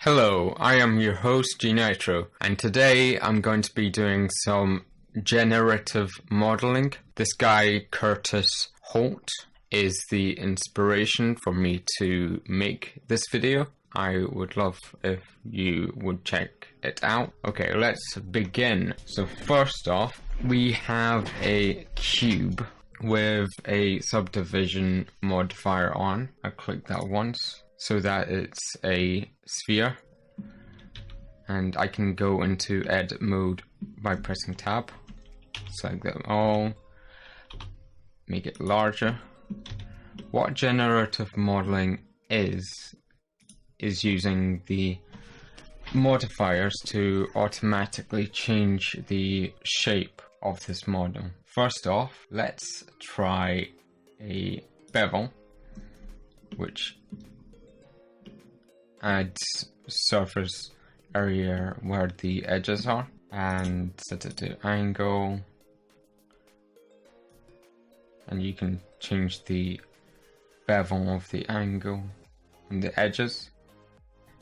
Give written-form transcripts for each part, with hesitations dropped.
Hello, I am your host gNightrow, and today I'm going to be doing some generative modeling. This guy, Curtis Holt, is the inspiration for me to make this video. I would love if you would check it out. Okay, let's begin. So first off, we have a cube with a subdivision modifier on. I click that once so that it's a sphere, and I can go into edit mode by pressing tab, select them all, make it larger. What generative modeling is using the modifiers to automatically change the shape of this model. First off, let's try a bevel, which adds surface area where the edges are, and set it to angle, and you can change the bevel of the angle and the edges.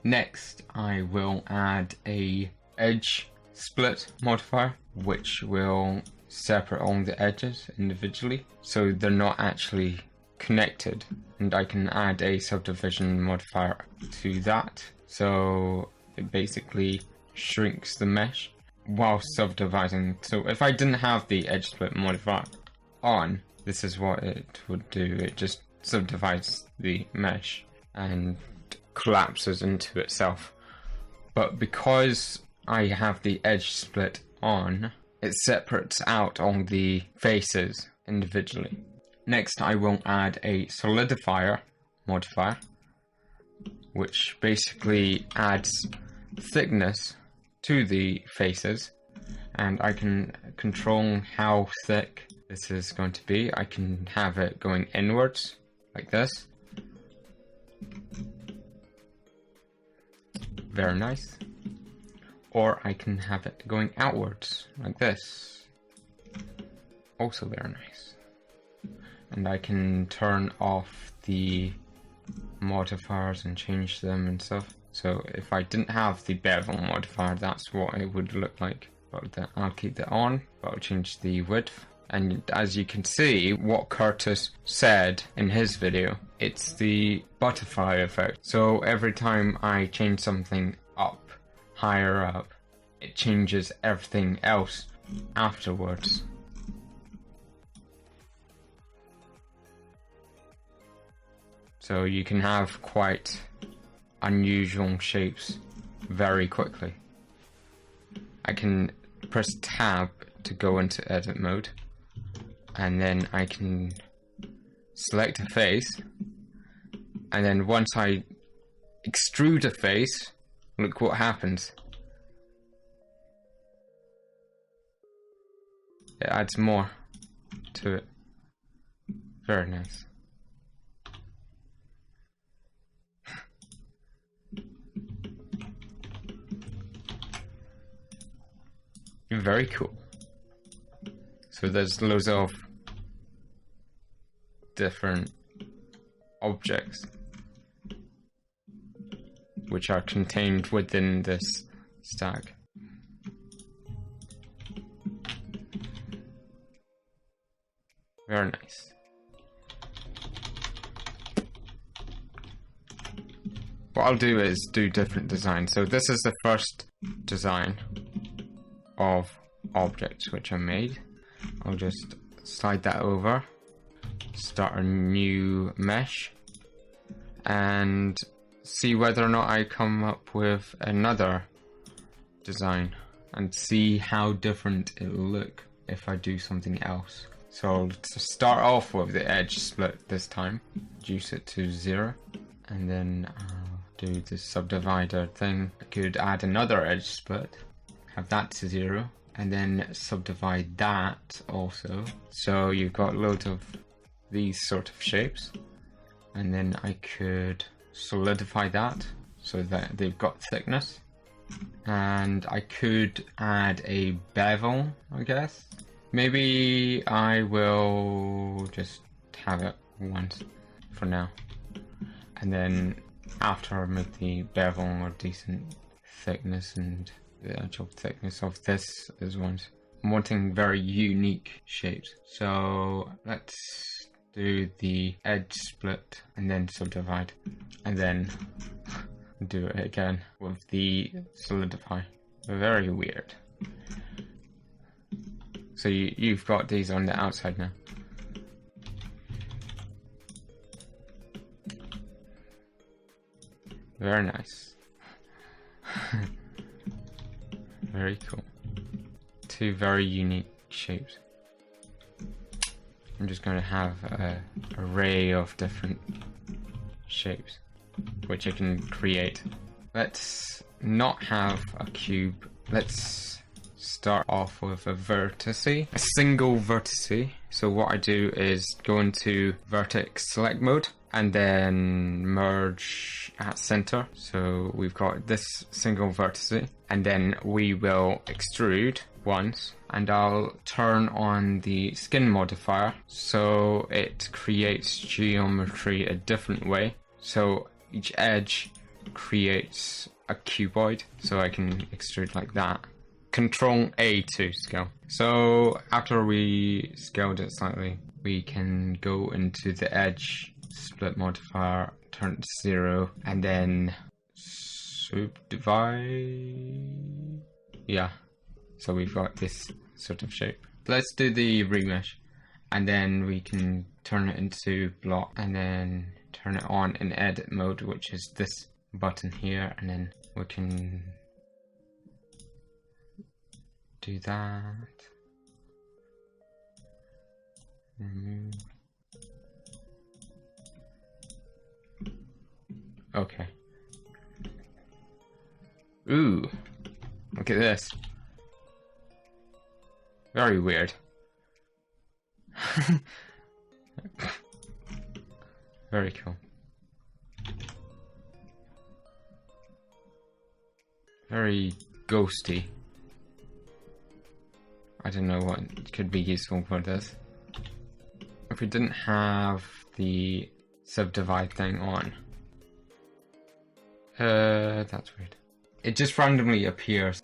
Next, I will add a edge split modifier, which will separate all the edges individually so they're not actually connected, and I can add a subdivision modifier to that, so it basically shrinks the mesh while subdividing. So if I didn't have the edge split modifier on, this is what it would do. It just subdivides the mesh and collapses into itself. But because I have the edge split on, it separates out all the faces individually. Next, I will add a solidifier modifier, which basically adds thickness to the faces, and I can control how thick this is going to be. I can have it going inwards like this. Very nice. Or I can have it going outwards like this. Also very nice. And I can turn off the modifiers and change them and stuff. So if I didn't have the bevel modifier, that's what it would look like. But I'll keep that on, but I'll change the width. And as you can see, what Curtis said in his video, it's the butterfly effect. So every time I change something up, higher up, it changes everything else afterwards. So you can have quite unusual shapes very quickly. I can press tab to go into edit mode, and then I can select a face, and then once I extrude a face, look what happens. It adds more to it. Very nice. Very cool. So there's loads of different objects which are contained within this stack. Very nice. What I'll do is do different designs. So this is the first design of objects which I made. I'll just slide that over, start a new mesh, and see whether or not I come up with another design, and see how different it'll look if I do something else. So I'll start off with the edge split this time, reduce it to 0, and then I'll do the subdivider thing. I could add another edge split, have that to 0, and then subdivide that also. So you've got loads of these sort of shapes, and then I could solidify that so that they've got thickness, and I could add a bevel, I guess. Maybe I will just have it once for now, and then after I make the bevel a decent thickness and the actual thickness of this is once. I'm wanting very unique shapes. So let's do the edge split and then subdivide and then do it again with the solidify. Very weird. So you've got these on the outside now. Very nice. Very cool. Two very unique shapes. I'm just going to have an array of different shapes which I can create. Let's not have a cube. Let's start off with a vertice, a single vertice. So what I do is go into vertex select mode and then merge at center. So we've got this single vertice, and then we will extrude once, and I'll turn on the skin modifier so it creates geometry a different way. So each edge creates a cuboid, so I can extrude like that. Control A to scale. So after we scaled it slightly, we can go into the edge split modifier, turn it to 0, and then subdivide. Yeah, so we've got this sort of shape. Let's do the remesh, and then we can turn it into block, and then turn it on in edit mode, which is this button here, and then we can do that. Remove. Okay. Ooh, look at this. Very weird. Very cool. Very ghosty. I don't know what could be useful for this. If we didn't have the subdivide thing on. That's weird. It just randomly appears.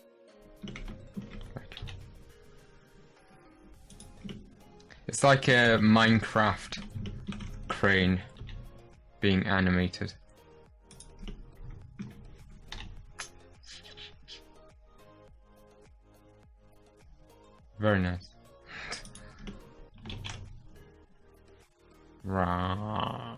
It's like a Minecraft crane being animated. Very nice. Rah.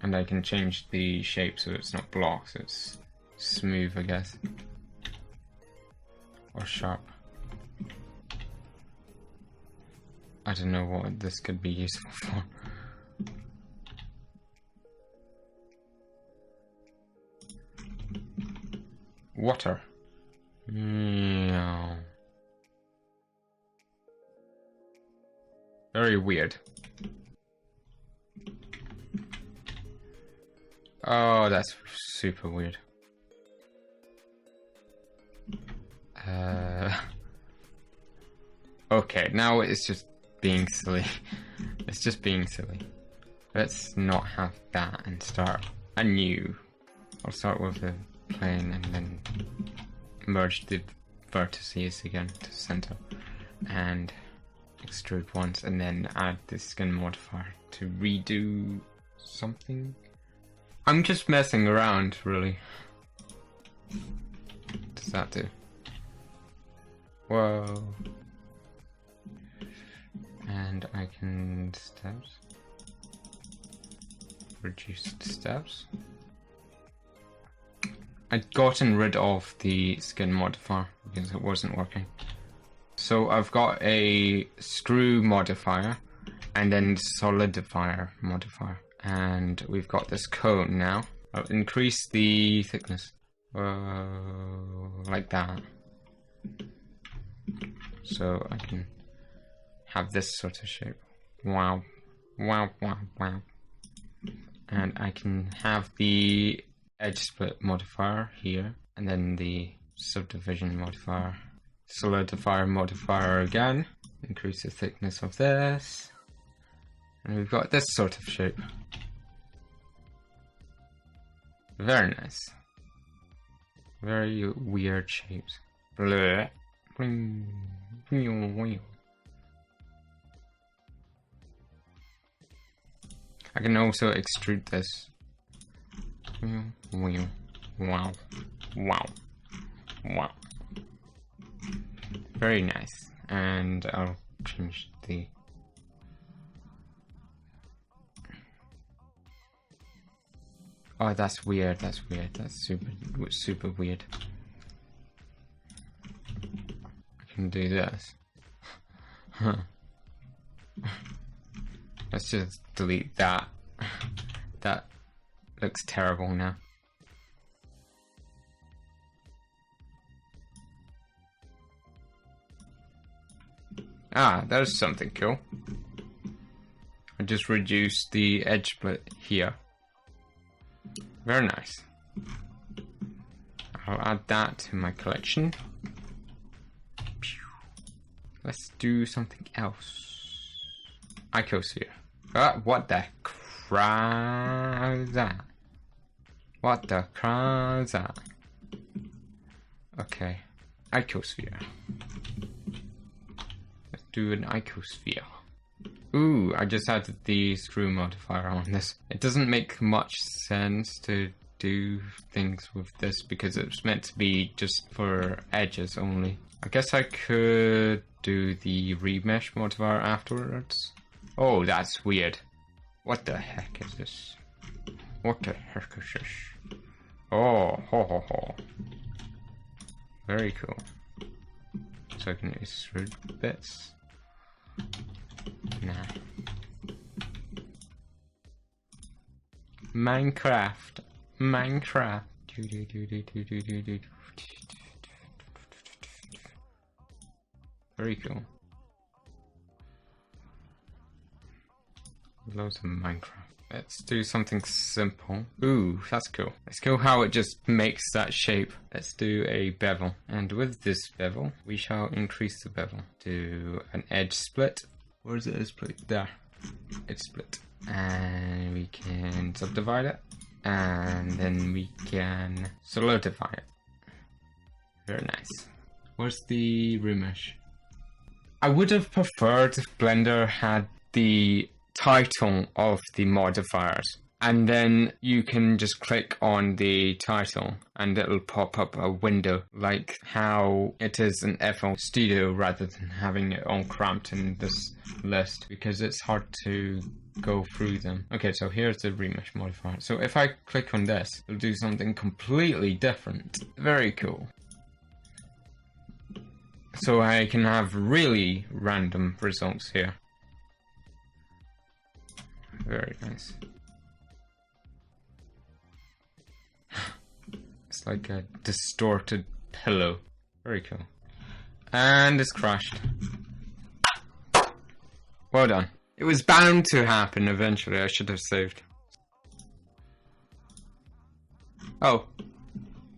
And I can change the shape so it's not blocked, so it's smooth, I guess. Or sharp. I don't know what this could be useful for. Water. No. Very weird. Oh, that's super weird. Okay, now it's just being silly. It's just being silly. Let's not have that and start anew. I'll start with the plane and then merge the vertices again to center and extrude once, and then add the skin modifier to redo something. I'm just messing around, really. What does that do? Whoa. And I can steps. Reduced steps. I'd gotten rid of the skin modifier because it wasn't working. So I've got a screw modifier and then solidifier modifier. And we've got this cone now. I'll increase the thickness. Like that. So I can have this sort of shape. Wow. Wow, wow, wow. And I can have the edge split modifier here, and then the subdivision modifier, solidifier modifier again, increase the thickness of this, and we've got this sort of shape. Very nice. Very weird shapes. I can also extrude this. Wow. Wow. Wow. Very nice. And I'll change the... Oh, that's weird. That's weird. That's super weird. I can do this. Huh. Let's just delete that. That looks terrible now. Ah, there's something cool. I just reduced the edge split here. Very nice. I'll add that to my collection. Let's do something else. Icosphere. What the crap is that? What the crap is that? Okay. Icosphere. Let's do an icosphere. Ooh, I just added the screw modifier on this. It doesn't make much sense to do things with this because it's meant to be just for edges only. I guess I could do the remesh modifier afterwards. Oh, that's weird. What the heck is this? What the heck is this? Oh, ho ho ho. Very cool. So I can extrude bits. Nah. Minecraft. Very cool. Loads of Minecraft. Let's do something simple. Ooh, that's cool. It's cool how it just makes that shape. Let's do a bevel. And with this bevel, we shall increase the bevel to an edge split. Where is it? Edge split? There. Edge split. And we can subdivide it. And then we can solidify it. Very nice. Where's the remesh? I would have preferred if Blender had the title of the modifiers, and then you can just click on the title and it'll pop up a window like how it is in FL Studio rather than having it all cramped in this list because it's hard to go through them. Okay, so here's the remesh modifier. So if I click on this, it'll do something completely different. Very cool. So I can have really random results here. Very nice. It's like a distorted pillow. Very cool. And it's crashed. Well done. It was bound to happen eventually. I should have saved. Oh.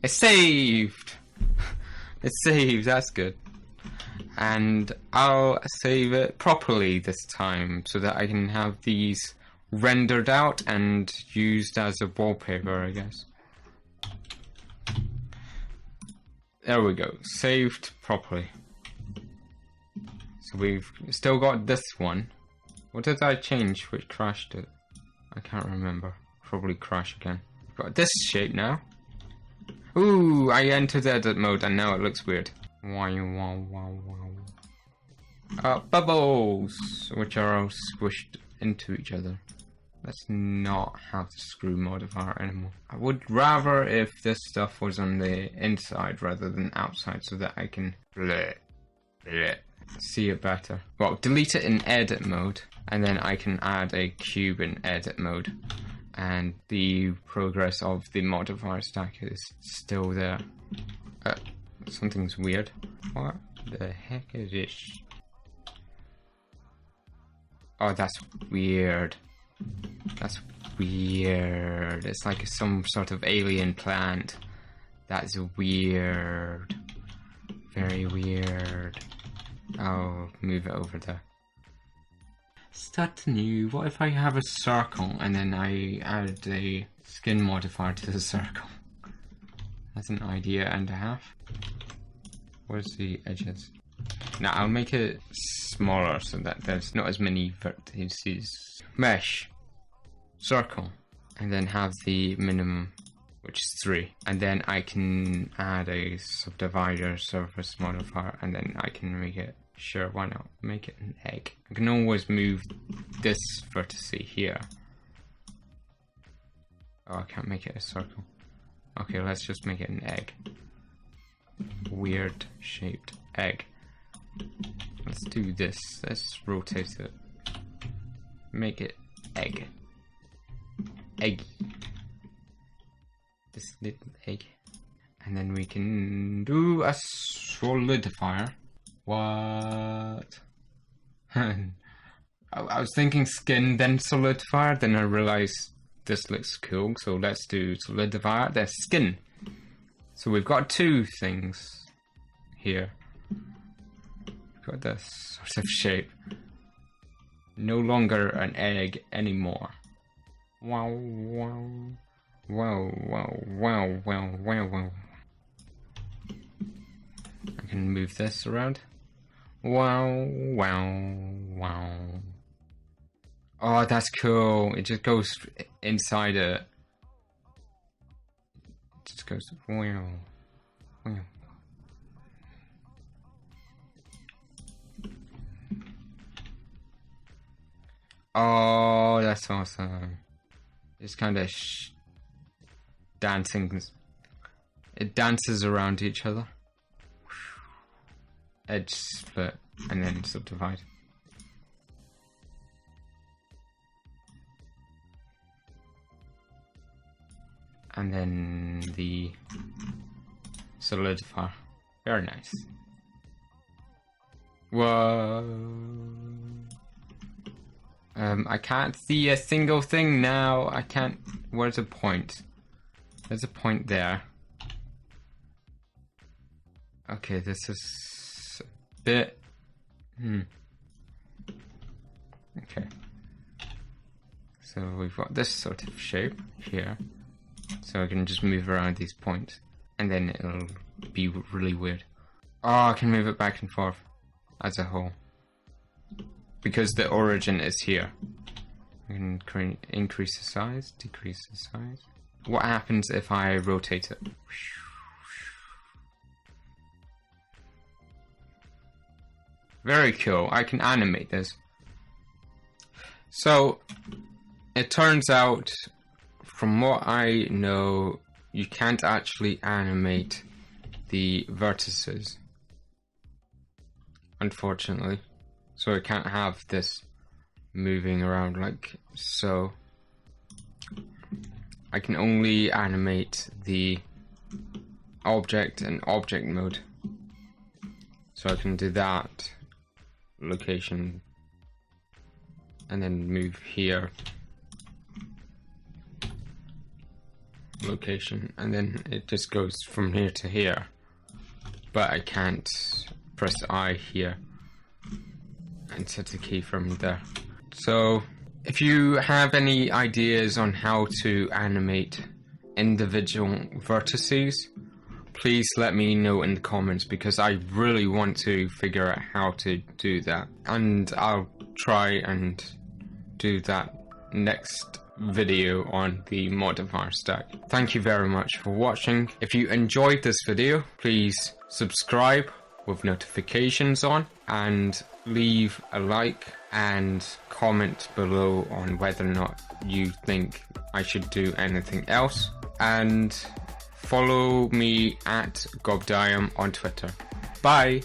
It saved! It saved, that's good. And I'll save it properly this time so that I can have these rendered out and used as a wallpaper, I guess. There we go, saved properly. So we've still got this one. What did I change which crashed it? I can't remember. Probably crash again. We've got this shape now. Ooh, I entered edit mode and now it looks weird. Bubbles, which are all squished into each other. Let's not have the screw modifier anymore. I would rather if this stuff was on the inside rather than outside so that I can see it better. Well, delete it in edit mode and then I can add a cube in edit mode and the progress of the modifier stack is still there. Something's weird. What the heck is this? Oh, that's weird. That's weird. It's like some sort of alien plant. That's weird. Very weird. I'll move it over there. Start new. What if I have a circle and then I add a skin modifier to the circle? That's an idea and a half. Where's the edges? Now I'll make it smaller so that there's not as many vertices. Mesh, circle, and then have the minimum, which is 3. And then I can add a subdivider surface modifier, and then I can make it, sure, why not, make it an egg. I can always move this vertex here. Oh, I can't make it a circle. Okay, let's just make it an egg. Weird shaped egg. Let's do this. Let's rotate it. Make it egg. Egg. This little egg. And then we can do a solidifier. What? I was thinking skin, then solidifier, then I realized this looks cool, so let's do solidifier, then skin. So we've got 2 things here. We've got this sort of shape. No longer an egg anymore. Wow, wow. Wow, wow, wow, wow, wow, wow. I can move this around. Wow, wow, wow. Oh, that's cool. It just goes inside it. It just goes wow, wow. Oh, that's awesome. It's kind of dancing. It dances around each other. Edge split and then subdivide. And then the solidifier. Very nice. Whoa. I can't see a single thing now. I can't. Where's a point? There's a point there. Okay, this is a bit. Okay. So we've got this sort of shape here. So I can just move around these points. And then it'll be really weird. Oh, I can move it back and forth as a whole. Because the origin is here. I can increase the size, decrease the size. What happens if I rotate it? Very cool. I can animate this. So, it turns out, from what I know, you can't actually animate the vertices. Unfortunately. So I can't have this moving around like so. I can only animate the object in object mode. So I can do that location and then move here location, and then it just goes from here to here. But I can't press I here and set a key from there. So if you have any ideas on how to animate individual vertices, please let me know in the comments, because I really want to figure out how to do that, and I'll try and do that next video on the Modifier Stack. Thank you very much for watching. If you enjoyed this video, please subscribe with notifications on, and leave a like and comment below on whether or not you think I should do anything else, and follow me at Gobdium on Twitter. Bye!